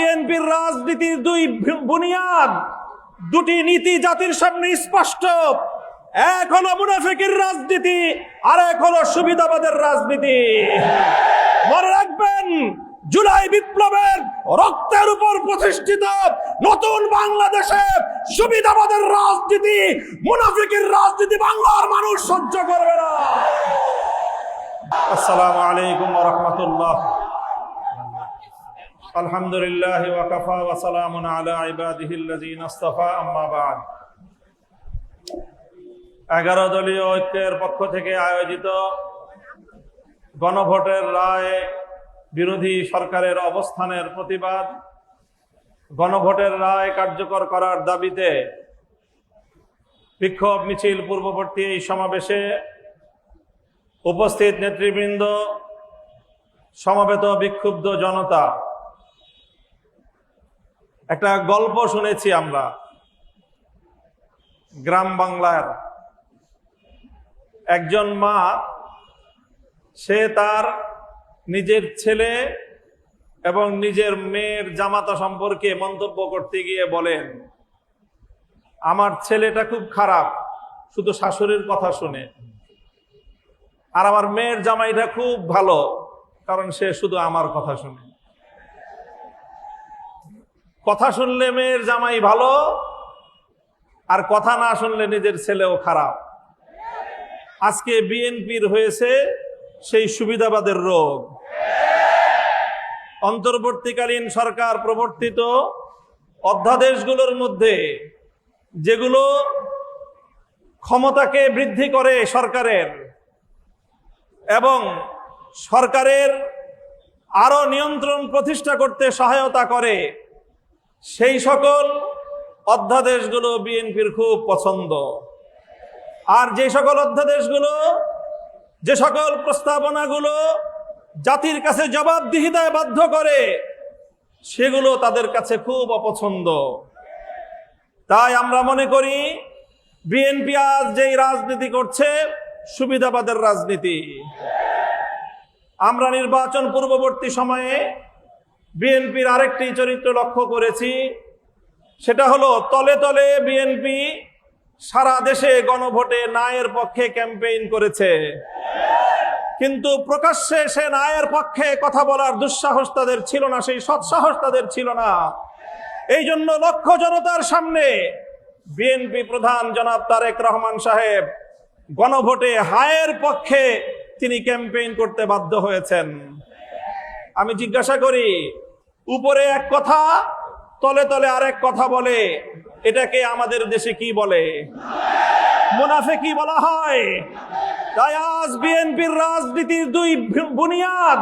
বিএনপির রাজনীতির দুই বুনিয়াদ, দুটি নীতি জাতির সামনে স্পষ্ট। এক হলো মুনাফিকের রাজনীতি, আর এক হলো সুবিধাবাদের রাজনীতি। মনে রাখবেন, জুলাই বিপ্লবের রক্তের উপর প্রতিষ্ঠিত নতুন বাংলাদেশে সুবিধাবাদের রাজনীতি, মুনাফিকের রাজনীতি বাংলার মানুষ সহ্য করবে না। আসসালামু আলাইকুম ওয়া রাহমাতুল্লাহ। আলহামদুলিল্লাহ ওয়া কাফা ওয়া সালামুন আলা ইবাদিহিল্লাযিনা ইসতাফা, আম্মা বা'দ। 11 দলীয় ঐক্যের পক্ষ থেকে আয়োজিত গণভোটের রায় বিরোধী সরকারের অবস্থানের প্রতিবাদ, গণভোটের রায় কার্যকর করার দাবিতে বিক্ষোভ মিছিল পূর্ববর্তী এই সমাবেশে উপস্থিত নেতৃবৃন্দ, সমবেত বিক্ষুব্ধ জনতা, একটা গল্প শুনেছি আমরা গ্রাম বাংলার। একজন মা, সে তার নিজের ছেলে এবং নিজের মেয়ের জামাতা সম্পর্কে মন্তব্য করতে গিয়ে বলেন, আমার ছেলেটা খুব খারাপ, শুধু শাশুড়ির কথা শুনে, আর আমার মেয়ের জামাইটা খুব ভালো, কারণ সে শুধু আমার কথা শুনে। কথা শুনলে মেয়ের জামাই ভালো, আর কথা না শুনলে নিজের ছেলেও খারাপ। আজকে বিএনপির হয়েছে সেই সুবিধাবাদের রোগ। অন্তর্বর্তীকালীন সরকার প্রবর্তিত অধ্যাদেশগুলোর মধ্যে যেগুলো ক্ষমতাকে বৃদ্ধি করে সরকারের এবং সরকারের আরো নিয়ন্ত্রণ প্রতিষ্ঠা করতে সহায়তা করে, সেই সকল অধ্যাদেশগুলো বিএনপির খুব পছন্দ। আর যে সকল অধ্যাদেশগুলো, যে সকল প্রস্তাবনাগুলো জাতির কাছে জবাবদিহিতায় বাধ্য করে, সেগুলো তাদের কাছে খুব অপছন্দ। তাই আমরা মনে করি বিএনপি আজ যেই রাজনীতি করছে, সুবিধাবাদের রাজনীতি। আমরা নির্বাচন পূর্ববর্তী সময়ে বিএনপির আরেকটি চরিত্র লক্ষ্য করেছি, সেটা হলো তলে তলে বিএনপি সারা দেশে গণভোটে ন্যায়ের পক্ষে ক্যাম্পেইন করেছে, কিন্তু প্রকাশ্যে সে ন্যায়ের পক্ষে কথা বলার দুঃসাহস তাদের ছিল না, সেই সৎসাহস তাদের ছিল না। এই জন্য লক্ষ জনতার সামনে বিএনপি প্রধান জনাব তারেক রহমান সাহেব গণভোটে হায়ের পক্ষে তিনি ক্যাম্পেইন করতে বাধ্য হয়েছেন। আমি জিজ্ঞাসা করি, উপরে এক কথা, তলে তলে আরেক কথা বলে, এটাকে আমাদের দেশে কি বলে? মুনাফিকি বলা হয়। তাই আজ বিএনপির রাজনীতির দুই বুনিয়াদ,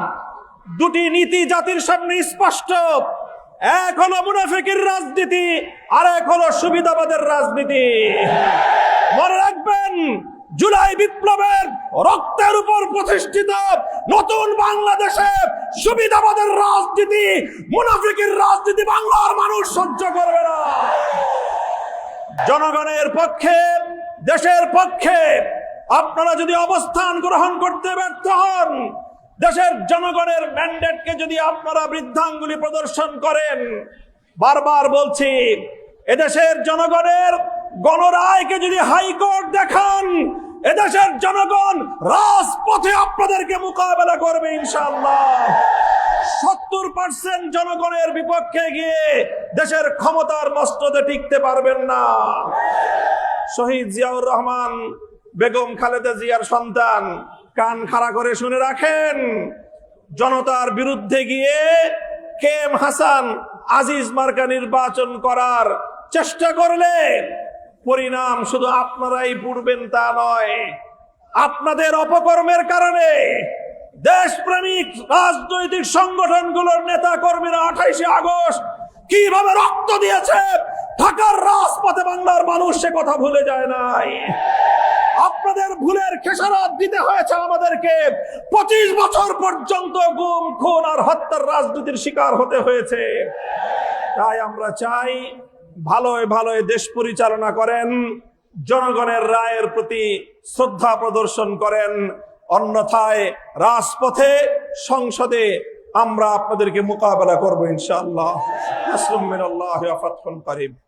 দুটি নীতি জাতির সামনে স্পষ্ট। এক হলো মুনাফিকের রাজনীতি, আর এক হলো সুবিধাবাদের রাজনীতি। মনে রাখবেন, জুলাই বিপ্লবের রক্তের উপর প্রতিষ্ঠিত নতুন বাংলাদেশে সুবিধাবাদের রাজনীতি, মুনাফিকের রাজনীতি বাংলার মানুষ সহ্য করবে না। জনগণের পক্ষে, দেশের পক্ষে আপনারা যদি অবস্থান গ্রহণ করতে ব্যর্থ হন, দেশের জনগণের ম্যান্ডেটকে যদি আপনারা বৃদ্ধাঙ্গুলি প্রদর্শন করেন, বারবার বলছি, এদেশের জনগণের গণরায়কে যদি হাইকোর্ট দেখান, এদেশের জনগণ রাজপথে আপনাদেরকে মোকাবেলা করবে ইনশাআল্লাহ। 70% জনগণের বিপক্ষে গিয়ে দেশের ক্ষমতার মস্তদে টিকতে পারবেন না। শহীদ জিয়াউর রহমান, বেগম খালেদা জিয়ার সন্তান, কান খাড়া করে শুনে রাখেন, জনতার বিরুদ্ধে গিয়ে কেএম হাসান আজিজ মার্কা নির্বাচন করার চেষ্টা করলে পরিণাম শুধু আপনারাই পড়বেন তা নয়, আপনাদের অপকর্মের কারণে দেশপ্রেমিক রাজনৈতিক সংগঠনগুলোর নেতা কর্মীরা 28 আগস্ট কিভাবে রক্ত দিয়েছে ঢাকার রাজপথে, বাংলার মানুষ সে কথা ভুলে যায় নাই। আপনাদের ভুলের খেসারত দিতে হয়েছে আমাদেরকে। 25 বছর পর্যন্ত গুম, খুন আর হত্যার রাজনীতির শিকার হতে হয়েছে। তাই আমরা চাই ভালোয় ভালোয় দেশ পরিচালনা করেন, জনগণের রায়ের প্রতি শ্রদ্ধা প্রদর্শন করেন, অন্যথায় রাজপথে, সংসদে আমরা আপনাদেরকে মোকাবেলা করবো ইনশাআল্লাহ। নাসরুম মিনাল্লাহি ওয়া ফাতহুন করিব।